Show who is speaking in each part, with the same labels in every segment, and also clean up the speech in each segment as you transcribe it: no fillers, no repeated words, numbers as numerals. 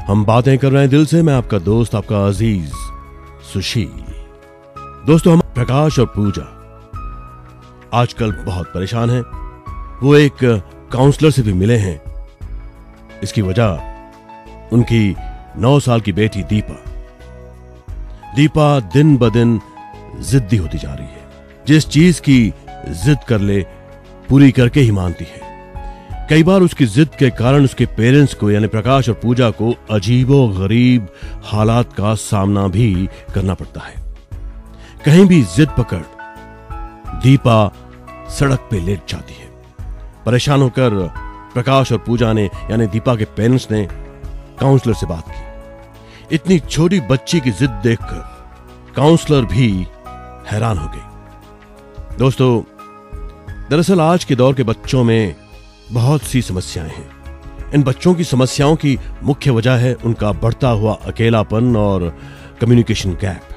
Speaker 1: हम बातें कर रहे हैं दिल से। मैं आपका दोस्त, आपका अजीज सुशील। दोस्तों, हम प्रकाश और पूजा आजकल बहुत परेशान हैं। वो एक काउंसलर से भी मिले हैं। इसकी वजह उनकी 9 साल की बेटी दीपा दिन ब दिन जिद्दी होती जा रही है। जिस चीज की जिद कर ले पूरी करके ही मानती है। कई बार उसकी जिद के कारण उसके पेरेंट्स को यानी प्रकाश और पूजा को अजीबो गरीब हालात का सामना भी करना पड़ता है। कहीं भी जिद पकड़ दीपा सड़क पे लेट जाती है। परेशान होकर प्रकाश और पूजा ने यानी दीपा के पेरेंट्स ने काउंसलर से बात की। इतनी छोटी बच्ची की जिद देखकर काउंसलर भी हैरान हो गई। दोस्तों, दरअसल आज के दौर के बच्चों में बहुत सी समस्याएं हैं। इन बच्चों की समस्याओं की मुख्य वजह है उनका बढ़ता हुआ अकेलापन और कम्युनिकेशन गैप।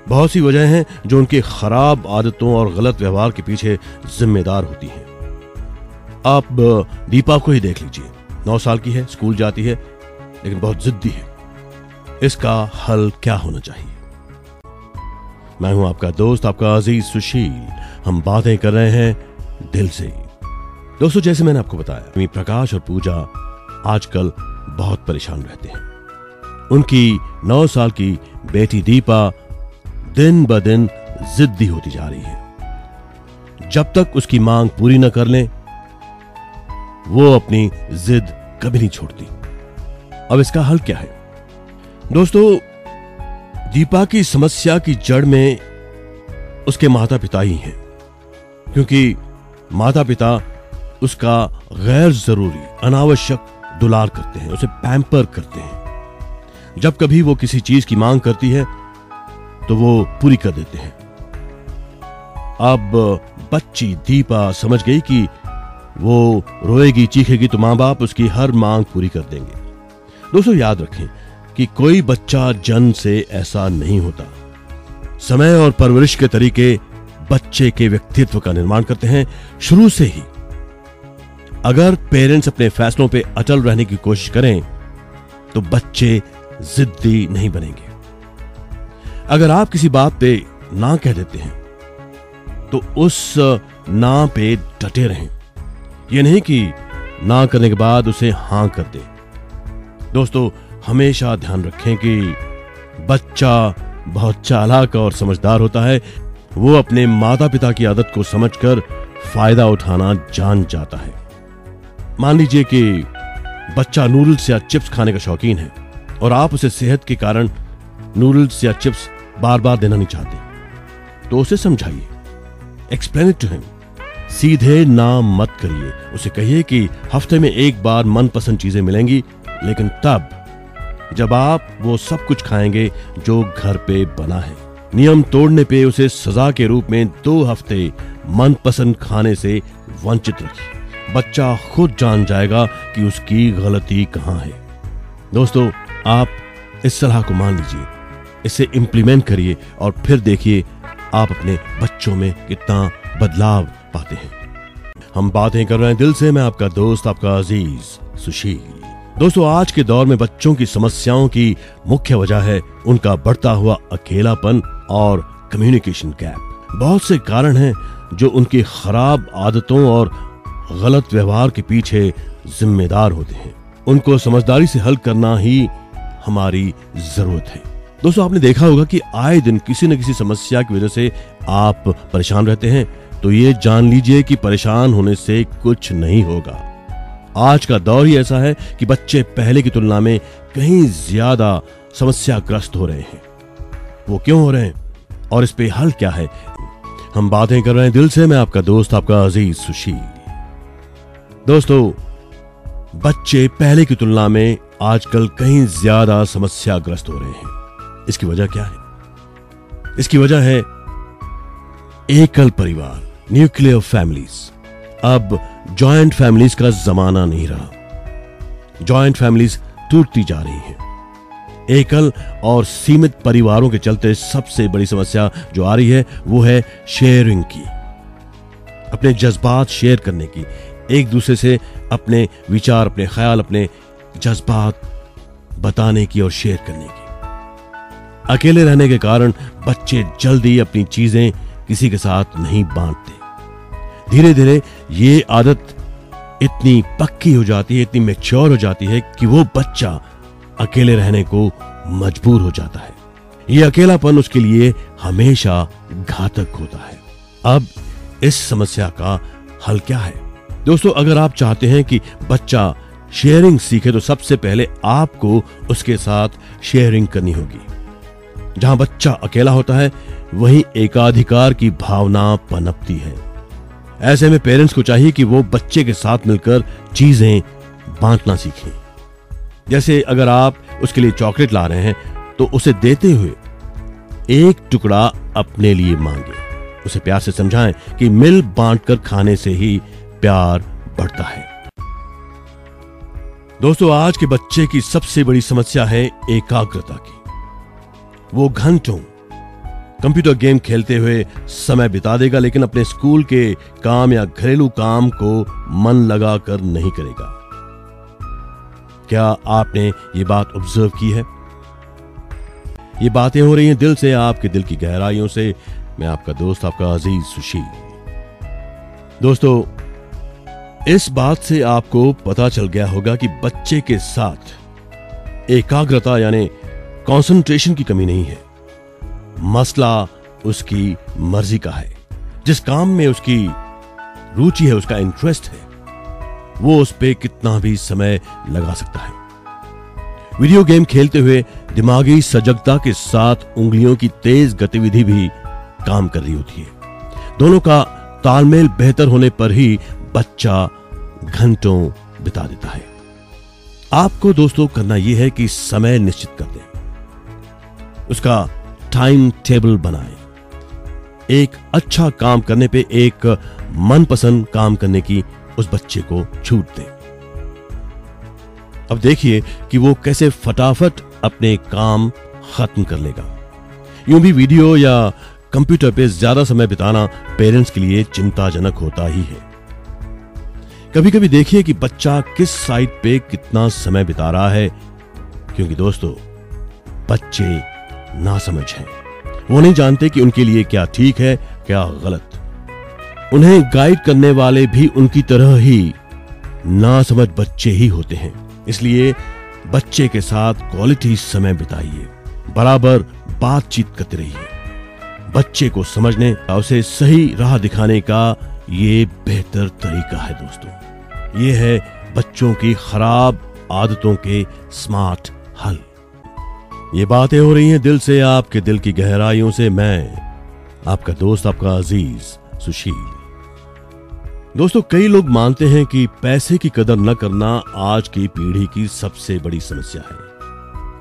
Speaker 1: बहुत सी वजह हैं जो उनके खराब आदतों और गलत व्यवहार के पीछे जिम्मेदार होती हैं। आप दीपा को ही देख लीजिए। 9 साल की है, स्कूल जाती है, लेकिन बहुत जिद्दी है। इसका हल क्या होना चाहिए? मैं हूं आपका दोस्त, आपका अजीज सुशील। हम बातें कर रहे हैं दिल से। दोस्तों, जैसे मैंने आपको बताया, प्रकाश और पूजा आजकल बहुत परेशान रहते हैं। उनकी 9 साल की बेटी दीपा दिन ब दिन जिद्दी होती जा रही है। जब तक उसकी मांग पूरी न कर लें, वो अपनी जिद कभी नहीं छोड़ती। अब इसका हल क्या है? दोस्तों, दीपा की समस्या की जड़ में उसके माता पिता ही हैं, क्योंकि माता पिता उसका गैर जरूरी अनावश्यक दुलार करते हैं, उसे पैम्पर करते हैं। जब कभी वो किसी चीज की मांग करती है तो वो पूरी कर देते हैं। अब बच्ची दीपा समझ गई कि वो रोएगी, चीखेगी तो मां बाप उसकी हर मांग पूरी कर देंगे। दोस्तों, याद रखें कि कोई बच्चा जन्म से ऐसा नहीं होता। समय और परवरिश के तरीके बच्चे के व्यक्तित्व का निर्माण करते हैं शुरू से ही। अगर पेरेंट्स अपने फैसलों पे अटल रहने की कोशिश करें तो बच्चे जिद्दी नहीं बनेंगे। अगर आप किसी बात पे ना कह देते हैं तो उस ना पे डटे रहें। यह नहीं कि ना करने के बाद उसे हां कर दें। दोस्तों, हमेशा ध्यान रखें कि बच्चा बहुत चालाक और समझदार होता है। वो अपने माता पिता की आदत को समझकर फायदा उठाना जान जाता है। मान लीजिए कि बच्चा नूडल्स या चिप्स खाने का शौकीन है और आप उसे सेहत के कारण नूडल्स या चिप्स बार बार देना नहीं चाहते, तो उसे समझाइए, एक्सप्लेन इट टू हिम। सीधे ना मत करिए। उसे कहिए कि हफ्ते में एक बार मनपसंद चीजें मिलेंगी, लेकिन तब जब आप वो सब कुछ खाएंगे जो घर पे बना है। नियम तोड़ने पे उसे सजा के रूप में 2 हफ्ते मनपसंद खाने से वंचित रखिए। बच्चा खुद जान जाएगा कि उसकी गलती कहां है। दोस्तों, आप इस सलाह को मान लीजिए, इसे इंप्लीमेंट करिए और फिर देखिए आप अपने बच्चों में कितना बदलाव पाते हैं। हम बातें कर रहे हैं दिल से। मैं आपका दोस्त, आपका अजीज सुशील। दोस्तों, आज के दौर में बच्चों की समस्याओं की मुख्य वजह है उनका बढ़ता हुआ अकेलापन और कम्युनिकेशन गैप। बहुत से कारण हैं जो उनकी खराब आदतों और गलत व्यवहार के पीछे जिम्मेदार होते हैं। उनको समझदारी से हल करना ही हमारी जरूरत है। दोस्तों, आपने देखा होगा कि आए दिन किसी न किसी समस्या की वजह से आप परेशान रहते हैं, तो ये जान लीजिए कि परेशान होने से कुछ नहीं होगा। आज का दौर ही ऐसा है कि बच्चे पहले की तुलना में कहीं ज्यादा समस्याग्रस्त हो रहे हैं। वो क्यों हो रहे हैं और इस पे हल क्या है? हम बातें कर रहे हैं दिल से। मैं आपका दोस्त, आपका अजीज सुशील। दोस्तों, बच्चे पहले की तुलना में आजकल कहीं ज्यादा समस्याग्रस्त हो रहे हैं। इसकी वजह क्या है? इसकी वजह है एकल परिवार, न्यूक्लियर फैमिलीज। अब जॉइंट फैमिलीज का जमाना नहीं रहा। जॉइंट फैमिलीज टूटती जा रही हैं। एकल और सीमित परिवारों के चलते सबसे बड़ी समस्या जो आ रही है वो है शेयरिंग की, अपने जज्बात शेयर करने की, एक दूसरे से अपने विचार, अपने ख्याल, अपने जज्बात बताने की और शेयर करने की। अकेले रहने के कारण बच्चे जल्दी अपनी चीजें किसी के साथ नहीं बांटते। धीरे धीरे ये आदत इतनी पक्की हो जाती है, इतनी मैच्योर हो जाती है कि वो बच्चा अकेले रहने को मजबूर हो जाता है। ये अकेलापन उसके लिए हमेशा घातक होता है। अब इस समस्या का हल क्या है? दोस्तों, अगर आप चाहते हैं कि बच्चा शेयरिंग सीखे तो सबसे पहले आपको उसके साथ शेयरिंग करनी होगी। जहां बच्चा अकेला होता है वहीं एकाधिकार की भावना पनपती है। ऐसे में पेरेंट्स को चाहिए कि वो बच्चे के साथ मिलकर चीजें बांटना सीखें। जैसे अगर आप उसके लिए चॉकलेट ला रहे हैं तो उसे देते हुए एक टुकड़ा अपने लिए मांगे। उसे प्यार से समझाएं कि मिल बांटकर खाने से ही प्यार बढ़ता है। दोस्तों, आज के बच्चे की सबसे बड़ी समस्या है एकाग्रता की। वो घंटों कंप्यूटर गेम खेलते हुए समय बिता देगा, लेकिन अपने स्कूल के काम या घरेलू काम को मन लगाकर नहीं करेगा। क्या आपने ये बात ऑब्जर्व की है? ये बातें हो रही हैं दिल से, आपके दिल की गहराइयों से। मैं आपका दोस्त, आपका अजीज सुशील। दोस्तों, इस बात से आपको पता चल गया होगा कि बच्चे के साथ एकाग्रता यानी कंसंट्रेशन की कमी नहीं है। मसला उसकी मर्जी का है। जिस काम में उसकी रुचि है, उसका इंटरेस्ट है, वो उस पे कितना भी समय लगा सकता है। वीडियो गेम खेलते हुए दिमागी सजगता के साथ उंगलियों की तेज गतिविधि भी काम कर रही होती है। दोनों का तालमेल बेहतर होने पर ही बच्चा घंटों बिता देता है। आपको दोस्तों करना यह है कि समय निश्चित कर दें, उसका टाइम टेबल बनाएं। एक अच्छा काम करने पे एक मनपसंद काम करने की उस बच्चे को छूट दें। अब देखिए कि वो कैसे फटाफट अपने काम खत्म कर लेगा। यूं भी वीडियो या कंप्यूटर पे ज्यादा समय बिताना पेरेंट्स के लिए चिंताजनक होता ही है। कभी कभी देखिए कि बच्चा किस साइट पे कितना समय बिता रहा है, क्योंकि दोस्तों बच्चे नासमझ हैं। वो नहीं जानते कि उनके लिए क्या ठीक है, क्या गलत। उन्हें गाइड करने वाले भी उनकी तरह ही नासमझ बच्चे ही होते हैं। इसलिए बच्चे के साथ क्वालिटी समय बिताइए, बराबर बातचीत करते रहिए। बच्चे को समझने और उसे सही राह दिखाने का ये बेहतर तरीका है। दोस्तों, ये है बच्चों की खराब आदतों के स्मार्ट हल। ये बातें हो रही हैं दिल से, आपके दिल की गहराइयों से। मैं आपका दोस्त, आपका अजीज सुशील। दोस्तों, कई लोग मानते हैं कि पैसे की कदर न करना आज की पीढ़ी की सबसे बड़ी समस्या है।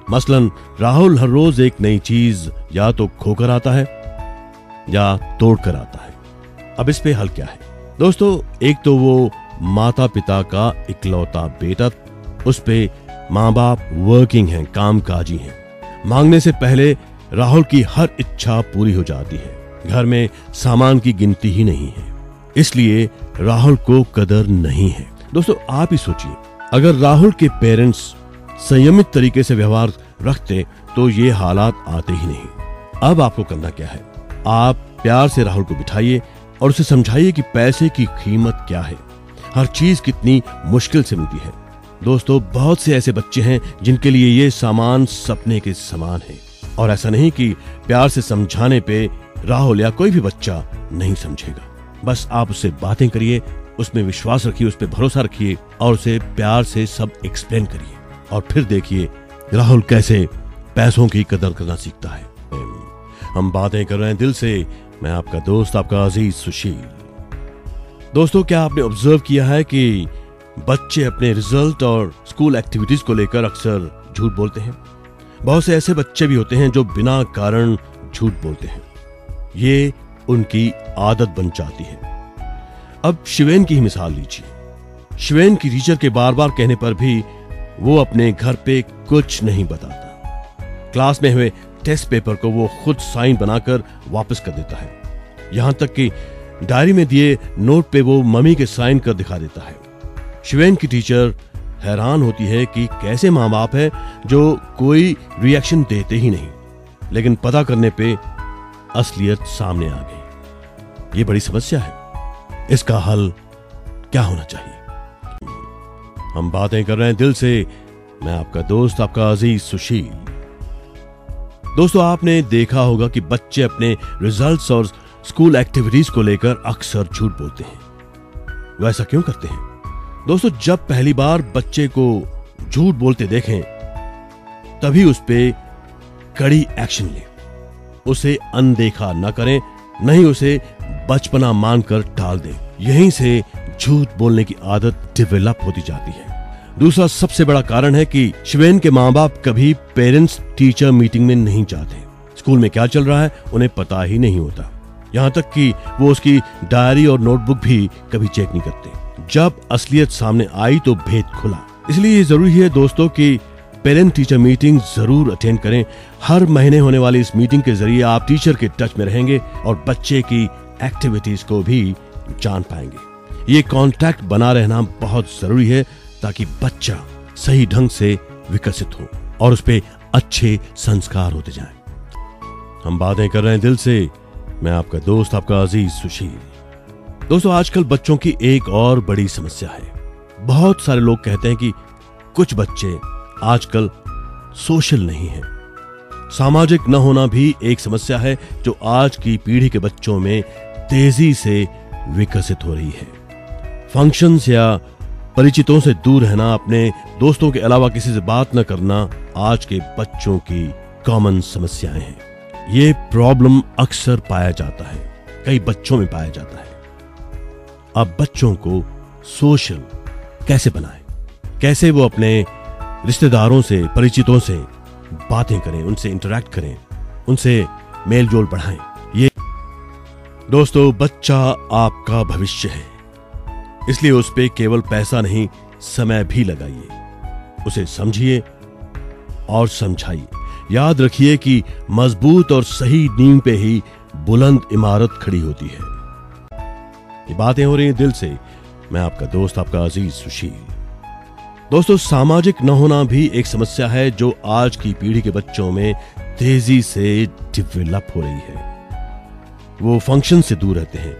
Speaker 1: मसलन राहुल हर रोज एक नई चीज या तो खोकर आता है या तोड़कर आता है। अब इस पे हल क्या है? दोस्तों, एक तो वो माता पिता का इकलौता बेटा, उस पे माँ बाप वर्किंग हैं, कामकाजी हैं। मांगने से पहले राहुल की हर इच्छा पूरी हो जाती है। घर में सामान की गिनती ही नहीं है, इसलिए राहुल को कदर नहीं है। दोस्तों, आप ही सोचिए, अगर राहुल के पेरेंट्स संयमित तरीके से व्यवहार रखते तो ये हालात आते ही नहीं। अब आपको करना क्या है? आप प्यार से राहुल को बिठाइए और उसे समझाइए कि पैसे की कीमत क्या है, हर चीज कितनी मुश्किल से मिलती है। दोस्तों, बहुत से ऐसे बच्चे हैं जिनके लिए ये सामान सपने के समान है, और ऐसा नहीं कि प्यार से समझाने पे राहुल या कोई भी बच्चा नहीं समझेगा। बस आप उससे बातें करिए, उसमें विश्वास रखिए, उस पर भरोसा रखिए और उसे प्यार से सब एक्सप्लेन करिए, और फिर देखिए राहुल कैसे पैसों की कदर करना सीखता है। हम बातें कर रहे हैं दिल से। मैं आपका दोस्त, आपका अजीज सुशील। दोस्तों, क्या आपने ऑब्जर्व किया है कि बच्चे अपने रिजल्ट और स्कूल एक्टिविटीज को लेकर अक्सर झूठ बोलते हैं? बहुत से ऐसे बच्चे भी होते हैं जो बिना कारण झूठ बोलते हैं। ये उनकी आदत बन जाती है। अब शिवेन की ही मिसाल लीजिए। शिवेन की टीचर के बार बार कहने पर भी वो अपने घर पे कुछ नहीं बताता। क्लास में हुए टेस्ट पेपर को वो खुद साइन बनाकर वापस कर देता है। यहां तक कि डायरी में दिए नोट पे वो मम्मी के साइन कर दिखा देता है। शिवेन की टीचर हैरान होती है कि कैसे माँ बाप है जो कोई रिएक्शन देते ही नहीं, लेकिन पता करने पे असलियत सामने आ गई। ये बड़ी समस्या है। इसका हल क्या होना चाहिए? हम बातें कर रहे हैं दिल से। मैं आपका दोस्त, आपका अजीज सुशील। दोस्तों, आपने देखा होगा कि बच्चे अपने रिजल्ट्स और स्कूल एक्टिविटीज को लेकर अक्सर झूठ बोलते हैं। वो ऐसा क्यों करते हैं? दोस्तों, जब पहली बार बच्चे को झूठ बोलते देखें तभी उस पे कड़ी एक्शन लें। उसे अनदेखा न करें, नहीं उसे बचपना मानकर टाल दें। यहीं से झूठ बोलने की आदत डेवलप होती जाती है। दूसरा सबसे बड़ा कारण है कि शिवेन के माँ बाप कभी पेरेंट्स टीचर मीटिंग में नहीं जाते। स्कूल में क्या चल रहा है उन्हें पता ही नहीं होता। यहाँ तक कि वो उसकी डायरी और नोटबुक भी कभी चेक नहीं करते। जब असलियत सामने आई तो भेद खुला। इसलिए ये जरूरी है दोस्तों कि पेरेंट टीचर मीटिंग जरूर अटेंड करें। हर महीने होने वाली इस मीटिंग के जरिए आप टीचर के टच में रहेंगे और बच्चे की एक्टिविटीज को भी जान पाएंगे। ये कांटेक्ट बना रहना बहुत जरूरी है ताकि बच्चा सही ढंग से विकसित हो और उस पे अच्छे संस्कार होते जाएं। हम बातें कर रहे हैं दिल से। मैं आपका दोस्त, आपका अजीज सुशील। दोस्तों, आजकल बच्चों की एक और बड़ी समस्या है। बहुत सारे लोग कहते हैं कि कुछ बच्चे आजकल सोशल नहीं हैं। सामाजिक न होना भी एक समस्या है जो आज की पीढ़ी के बच्चों में तेजी से विकसित हो रही है। फंक्शंस या परिचितों से दूर रहना, अपने दोस्तों के अलावा किसी से बात न करना आज के बच्चों की कॉमन समस्याएं हैं। ये प्रॉब्लम अक्सर पाया जाता है, कई बच्चों में पाया जाता है। अब बच्चों को सोशल कैसे बनाएं? कैसे वो अपने रिश्तेदारों से, परिचितों से बातें करें, उनसे इंटरेक्ट करें, उनसे मेल जोल बढ़ाएं? ये दोस्तों, बच्चा आपका भविष्य है, इसलिए उस पे केवल पैसा नहीं समय भी लगाइए। उसे समझिए और समझाइए। याद रखिए कि मजबूत और सही नींव पे ही बुलंद इमारत खड़ी होती है। ये बातें हो रही हैं दिल से। मैं आपका दोस्त, आपका अजीज सुशील। दोस्तों, सामाजिक न होना भी एक समस्या है जो आज की पीढ़ी के बच्चों में तेजी से डेवलप हो रही है। वो फंक्शन से दूर रहते हैं,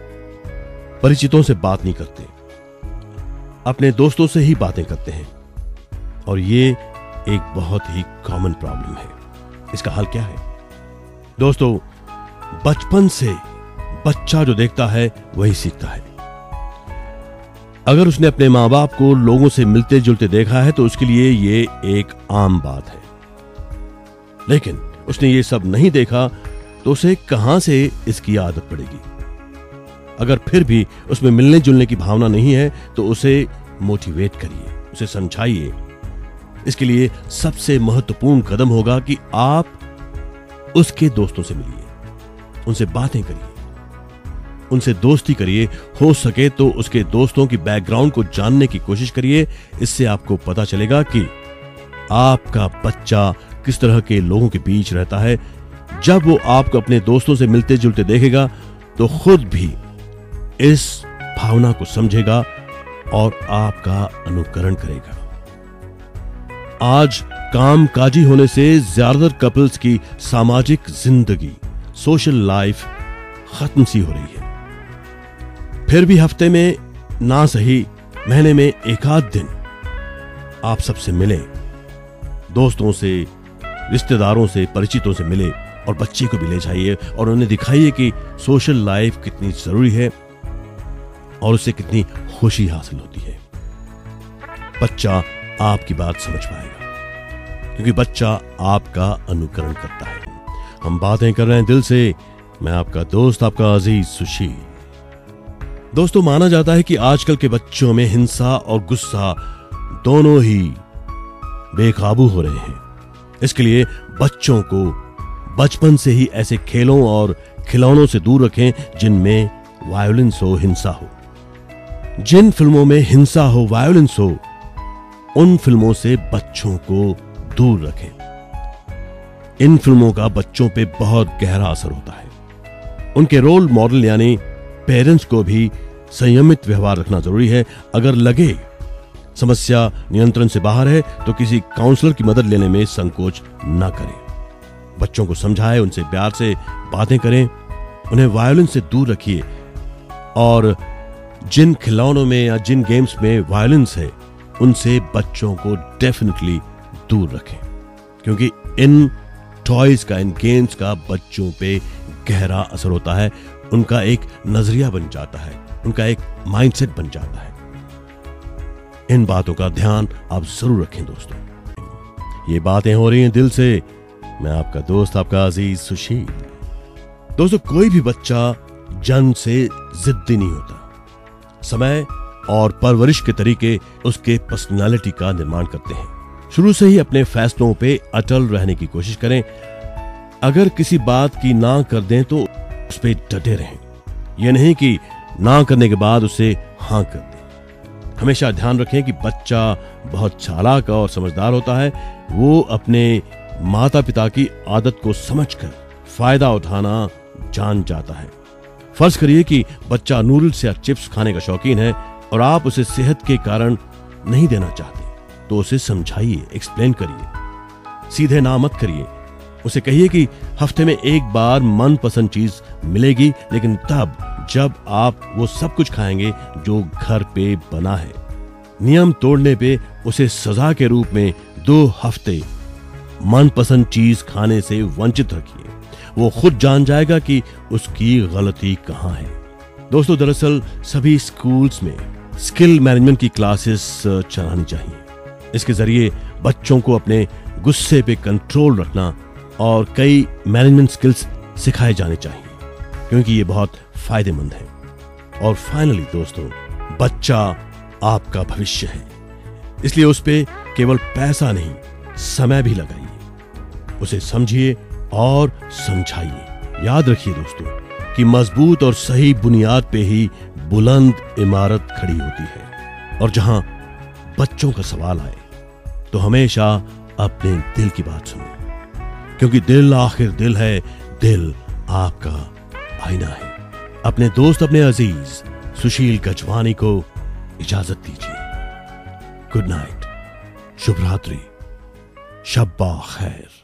Speaker 1: परिचितों से बात नहीं करते, अपने दोस्तों से ही बातें करते हैं और ये एक बहुत ही कॉमन प्रॉब्लम है। इसका हल क्या है? दोस्तों, बचपन से बच्चा जो देखता है वही सीखता है। अगर उसने अपने माँ बाप को लोगों से मिलते जुलते देखा है तो उसके लिए ये एक आम बात है। लेकिन उसने ये सब नहीं देखा तो उसे कहां से इसकी आदत पड़ेगी? अगर फिर भी उसमें मिलने जुलने की भावना नहीं है तो उसे मोटिवेट करिए, उसे समझाइए। इसके लिए सबसे महत्वपूर्ण कदम होगा कि आप उसके दोस्तों से मिलिए, उनसे बातें करिए, उनसे दोस्ती करिए। हो सके तो उसके दोस्तों की बैकग्राउंड को जानने की कोशिश करिए। इससे आपको पता चलेगा कि आपका बच्चा किस तरह के लोगों के बीच रहता है। जब वो आपको अपने दोस्तों से मिलते जुलते देखेगा तो खुद भी इस भावना को समझेगा और आपका अनुकरण करेगा। आज कामकाजी होने से ज्यादातर कपल्स की सामाजिक जिंदगी, सोशल लाइफ खत्म सी हो रही है। फिर भी हफ्ते में ना सही महीने में एक आध दिन आप सबसे मिलें, दोस्तों से, रिश्तेदारों से, परिचितों से मिले और बच्चे को भी ले जाइए और उन्हें दिखाइए कि सोशल लाइफ कितनी जरूरी है और उससे कितनी खुशी हासिल होती है। बच्चा आपकी बात समझ पाएगा क्योंकि बच्चा आपका अनुकरण करता है। हम बातें कर रहे हैं दिल से। मैं आपका दोस्त, आपका अजीज सुशील। दोस्तों, माना जाता है कि आजकल के बच्चों में हिंसा और गुस्सा दोनों ही बेकाबू हो रहे हैं। इसके लिए बच्चों को बचपन से ही ऐसे खेलों और खिलौनों से दूर रखें जिनमें वायलेंस हो, हिंसा हो। जिन फिल्मों में हिंसा हो, वायलेंस हो, उन फिल्मों से बच्चों को दूर रखें। इन फिल्मों का बच्चों पे बहुत गहरा असर होता है। उनके रोल मॉडल यानी पेरेंट्स को भी संयमित व्यवहार रखना जरूरी है। अगर लगे समस्या नियंत्रण से बाहर है तो किसी काउंसलर की मदद लेने में संकोच न करें। बच्चों को समझाएं, उनसे प्यार से बातें करें, उन्हें वायलिन से दूर रखिए और जिन खिलौनों में या जिन गेम्स में वायलेंस है उनसे बच्चों को डेफिनेटली दूर रखें, क्योंकि इन टॉयज का, इन गेम्स का बच्चों पे गहरा असर होता है। उनका एक नजरिया बन जाता है, उनका एक माइंडसेट बन जाता है। इन बातों का ध्यान आप जरूर रखें दोस्तों। ये बातें हो रही हैं दिल से। मैं आपका दोस्त, आपका अजीज सुशील। दोस्तों, कोई भी बच्चा जन्म से जिद्दी नहीं होता। समय और परवरिश के तरीके उसके पर्सनालिटी का निर्माण करते हैं। शुरू से ही अपने फैसलों पे अटल रहने की कोशिश करें। अगर किसी बात की ना कर दें तो उस पे डटे रहें। यह नहीं कि ना करने के बाद उसे हाँ कर दें। हमेशा ध्यान रखें कि बच्चा बहुत चालाक और समझदार होता है। वो अपने माता पिता की आदत को समझकर फायदा उठाना जान जाता है। फर्ज करिए कि बच्चा नूडल्स या चिप्स खाने का शौकीन है और आप उसे सेहत के कारण नहीं देना चाहते, तो उसे समझाइए, एक्सप्लेन करिए। सीधे ना मत करिए। उसे कहिए कि हफ्ते में एक बार मनपसंद चीज मिलेगी, लेकिन तब जब आप वो सब कुछ खाएंगे जो घर पे बना है। नियम तोड़ने पे उसे सजा के रूप में 2 हफ्ते मनपसंद चीज खाने से वंचित रखिए। वो खुद जान जाएगा कि उसकी गलती कहां है। दोस्तों, दरअसल सभी स्कूल्स में स्किल मैनेजमेंट की क्लासेस चलानी चाहिए। इसके जरिए बच्चों को अपने गुस्से पे कंट्रोल रखना और कई मैनेजमेंट स्किल्स सिखाए जाने चाहिए, क्योंकि ये बहुत फायदेमंद है। और फाइनली दोस्तों, बच्चा आपका भविष्य है, इसलिए उस पे केवल पैसा नहीं, समय भी लगाइए। उसे समझिए और समझाइए। याद रखिए दोस्तों कि मजबूत और सही बुनियाद पे ही बुलंद इमारत खड़ी होती है। और जहां बच्चों का सवाल आए तो हमेशा अपने दिल की बात सुनो, क्योंकि दिल आखिर दिल है, दिल आपका आईना है। अपने दोस्त, अपने अजीज सुशील गजवानी को इजाजत दीजिए। गुड नाइट, शुभ रात्रि, शब्बा खैर।